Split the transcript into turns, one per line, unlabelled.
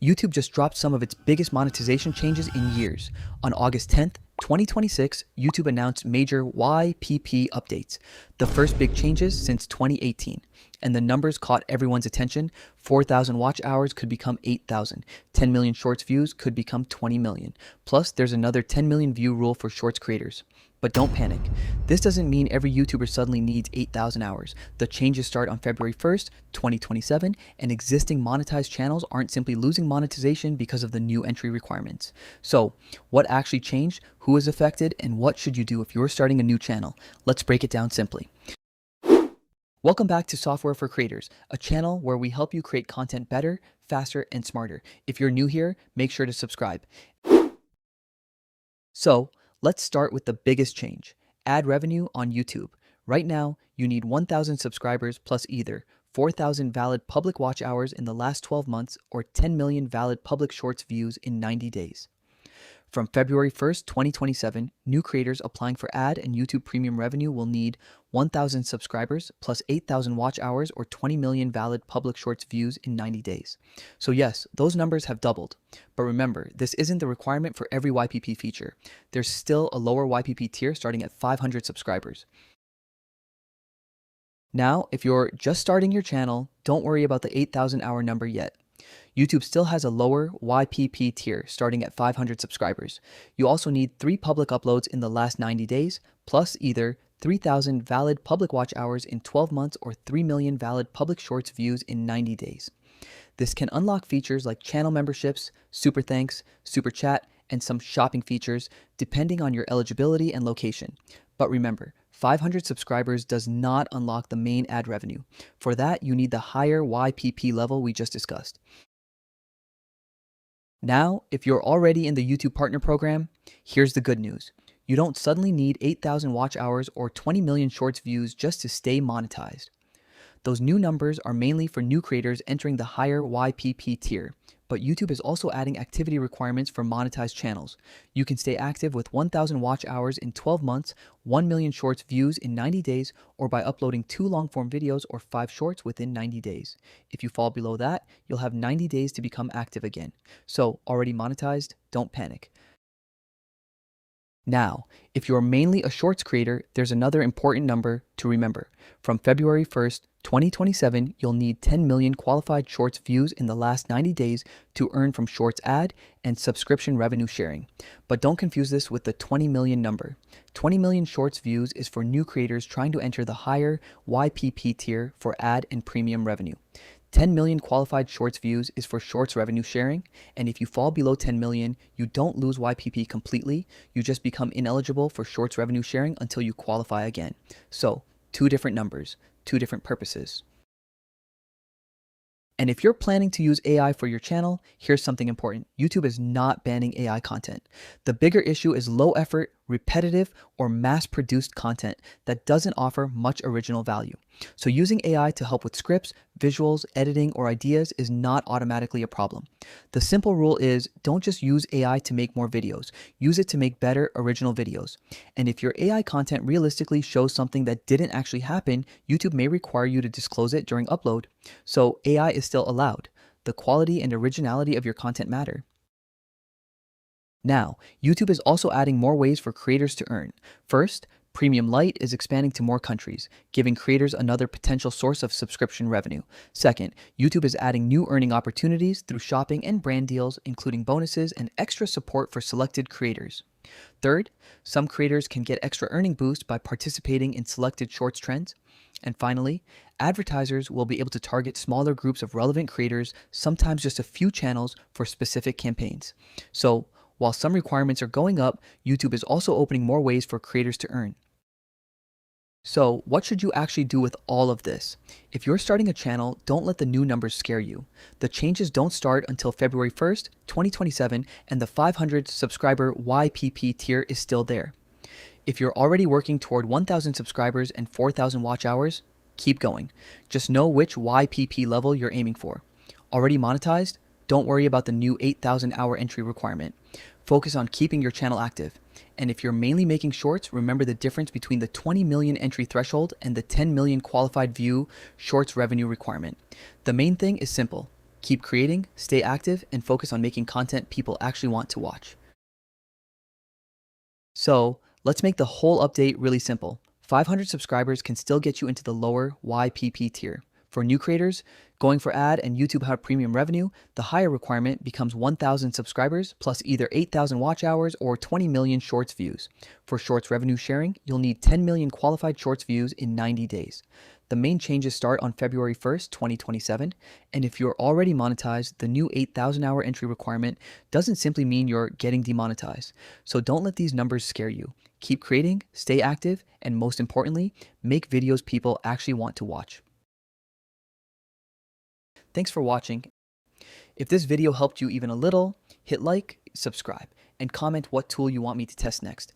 YouTube just dropped some of its biggest monetization changes in years. On August 10th, 2026, YouTube announced major YPP updates, the first big changes since 2018. And the numbers caught everyone's attention. 4,000 watch hours could become 8,000. 10 million shorts views could become 20 million. Plus, there's another 10 million view rule for shorts creators. But don't panic. This doesn't mean every YouTuber suddenly needs 8,000 hours. The changes start on February 1st, 2027, and existing monetized channels aren't simply losing monetization because of the new entry requirements. So, what actually changed, who is affected, and what should you do if you're starting a new channel? Let's break it down simply. Welcome back to Software for Creators, a channel where we help you create content better, faster, and smarter. If you're new here, make sure to subscribe. So, let's start with the biggest change, ad revenue on YouTube. Right now, you need 1,000 subscribers plus either 4,000 valid public watch hours in the last 12 months or 10 million valid public shorts views in 90 days. From February 1st, 2027, new creators applying for ad and YouTube Premium revenue will need 1,000 subscribers plus 8,000 watch hours or 20 million valid public shorts views in 90 days. So yes, those numbers have doubled. But remember, this isn't the requirement for every YPP feature. There's still a lower YPP tier starting at 500 subscribers. Now, if you're just starting your channel, don't worry about the 8,000 hour number yet. YouTube still has a lower YPP tier starting at 500 subscribers. You also need 3 public uploads in the last 90 days, plus either 3,000 valid public watch hours in 12 months or 3 million valid public shorts views in 90 days. This can unlock features like channel memberships, super thanks, super chat, and some shopping features depending on your eligibility and location. But remember, 500 subscribers does not unlock the main ad revenue. For that, you need the higher YPP level we just discussed. Now, if you're already in the YouTube Partner Program, here's the good news. You don't suddenly need 8,000 watch hours or 20 million shorts views just to stay monetized. Those new numbers are mainly for new creators entering the higher YPP tier, but YouTube is also adding activity requirements for monetized channels. You can stay active with 1,000 watch hours in 12 months, 1 million shorts views in 90 days, or by uploading 2 long-form videos or 5 shorts within 90 days. If you fall below that, you'll have 90 days to become active again. So, already monetized? Don't panic. Now, if you're mainly a shorts creator, there's another important number to remember. From February 1st, 2027, you'll need 10 million qualified shorts views in the last 90 days to earn from shorts ad and subscription revenue sharing. But don't confuse this with the 20 million number. 20 million shorts views is for new creators trying to enter the higher YPP tier for ad and premium revenue. 10 million qualified shorts views is for shorts revenue sharing, and if you fall below 10 million, you don't lose YPP completely, you just become ineligible for shorts revenue sharing until you qualify again. So, 2 different numbers, 2 different purposes. And if you're planning to use AI for your channel, here's something important. YouTube is not banning AI content. The bigger issue is low effort, repetitive, or mass-produced content that doesn't offer much original value. So using AI to help with scripts, visuals, editing, or ideas is not automatically a problem. The simple rule is don't just use AI to make more videos. Use it to make better original videos. And if your AI content realistically shows something that didn't actually happen, YouTube may require you to disclose it during upload. So AI is still allowed. The quality and originality of your content matter. Now, YouTube is also adding more ways for creators to earn. First, Premium Lite is expanding to more countries, giving creators another potential source of subscription revenue. Second, YouTube is adding new earning opportunities through shopping and brand deals, including bonuses and extra support for selected creators. Third, some creators can get extra earning boost by participating in selected shorts trends. And finally, advertisers will be able to target smaller groups of relevant creators, sometimes just a few channels for specific campaigns. So, while some requirements are going up, YouTube is also opening more ways for creators to earn. So, what should you actually do with all of this? If you're starting a channel, don't let the new numbers scare you. The changes don't start until February 1st, 2027, and the 500 subscriber YPP tier is still there. If you're already working toward 1,000 subscribers and 4,000 watch hours, keep going. Just know which YPP level you're aiming for. Already monetized? Don't worry about the new 8,000 hour entry requirement. Focus on keeping your channel active. And if you're mainly making shorts, remember the difference between the 20 million entry threshold and the 10 million qualified view shorts revenue requirement. The main thing is simple. Keep creating, stay active, and focus on making content people actually want to watch. So let's make the whole update really simple. 500 subscribers can still get you into the lower YPP tier. For new creators, going for ad and YouTube have premium revenue, the higher requirement becomes 1,000 subscribers plus either 8,000 watch hours or 20 million shorts views. For shorts revenue sharing, you'll need 10 million qualified shorts views in 90 days. The main changes start on February 1st, 2027, and if you're already monetized, the new 8,000 hour entry requirement doesn't simply mean you're getting demonetized. So don't let these numbers scare you. Keep creating, stay active, and most importantly, make videos people actually want to watch. Thanks for watching. If this video helped you even a little, hit like, subscribe, and comment what tool you want me to test next.